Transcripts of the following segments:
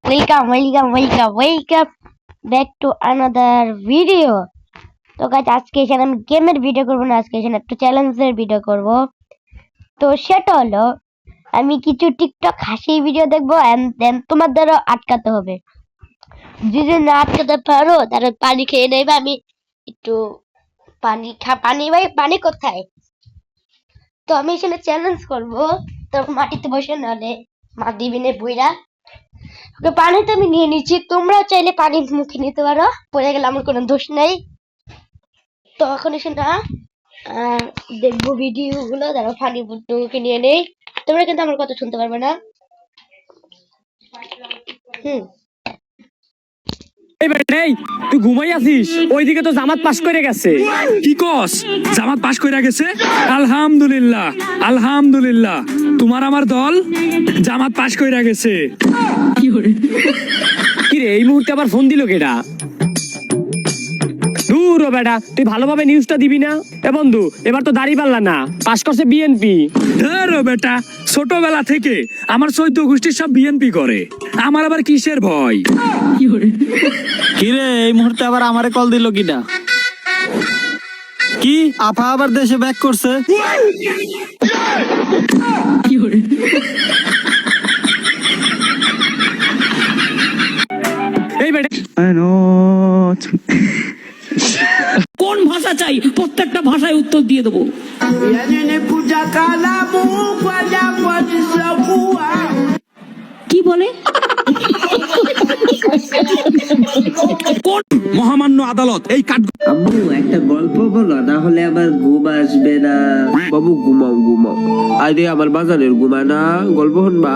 Welcome back to another video. তো guys, আজকে এখানে আমি গেমের ভিডিও করবো না, আজকে এখানে একটা চ্যালেঞ্জের ভিডিও করব। তো সেটা হলো, আমি কিছু টিকটক হাসি ভিডিও দেখবো এন্ড দেন তোমাদেরও আটকাতে হবে। যদি না আটকাতে পারো তাহলে পানি খেয়ে নেবে। আমি একটু পানি ভাই, পানি কোথায়? তো আমি এখানে চ্যালেঞ্জ করবো, তো মাটিতে বসে, নাহলে মা দিবি নে বুইরা। তো পানি তো আমি নিয়ে নিচ্ছি, তোমরা চাইলে পানি মুখে নিতে পারো, পড়ে গেলে আমার কোনো দোষ নেই। তো এখন এসে না দেখবো ভিডিও গুলো, তারপর পানি মুখে নিয়ে নেই। তোমরা কিন্তু আমার কথা শুনতে পারবে না। হুম। এই তুই ঘুমাই আছিস? ওইদিকে তো জামাত পাশ করে গেছে। কি কস? জামাত পাশ কইরা গেছে? আলহামদুলিল্লাহ, আলহামদুলিল্লাহ। তোমার আমার দল জামাত পাশ কইরা গেছে। কি রে, এই মুহূর্তে আবার ফোন দিল কেডা? দূর ও বেটা, তুই ভালোভাবে নিউজটা দিবি না? এ বন্ধু, এবার তো দাড়ি পাল্লা না, পাশ করছে বিএনপি। ধরো বেটা, ছোটবেলা থেকে আমার 14 গোষ্ঠীর সব বিএনপি করে, আমার আবার কিসের ভয়? কিরে, এই মুহূর্তে আবার আমারে কল দিল কিনা? কি আপা আবার দেশে ব্যাক করছে? এই বেটা, কোন ভাষা চাই প্রত্যেকটা ভাষায় উত্তর দিয়ে দেবো। কি বলে? কোন মহামান্য আদালত এই কাঠ? আম্মু একটা গল্প বলো, তাহলে আবার ঘুম আসবে না। বাবু ঘুমাও ঘুমাও, আরে আমার বাজারের ঘুমায় না, গল্প শুনবা?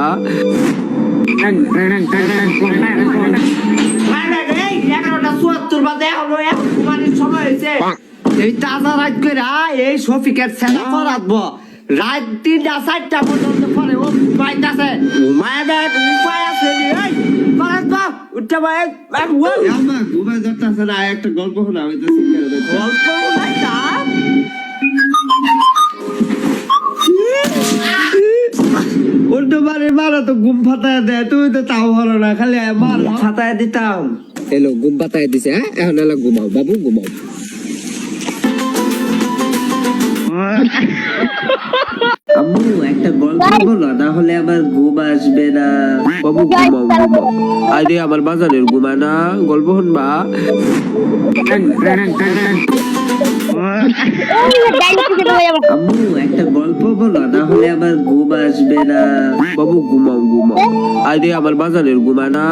এই তাজা রাত করে এই শফিকের ছেলে রাতবো রাত 3টা 4টা পর্যন্ত পরে ও ঘুমাইতেছে। ঘুমায় দেখ উপায় আছে উঠতে পারে। আম্মা ঘুমায় যাচ্ছে না, একটা গল্প শোনা। আমি তো গল্প উল্টো বাড়ির মারা তো ঘুম ফাটায় দেয়, তুমি তো তাও ভালো না, খালি মার ফাটায় দিতাম। এলো ঘুম ফাটায় দিছে, হ্যাঁ এখন এলো ঘুমাও বাবু ঘুমাও। আম্মু একটা গল্প বলো, তাহলে আবার ঘুম আসবে না। বাবু ঘুমাও ঘুমাও, আরে আমার বাজারের ঘুমায় না, গল্প শুনবা? আম্মু একটা গল্প বলো, তাহলে আবার ঘুম আসবে না। বাবু ঘুমাও ঘুমাও, আরে আমার বাজারের ঘুমায় না।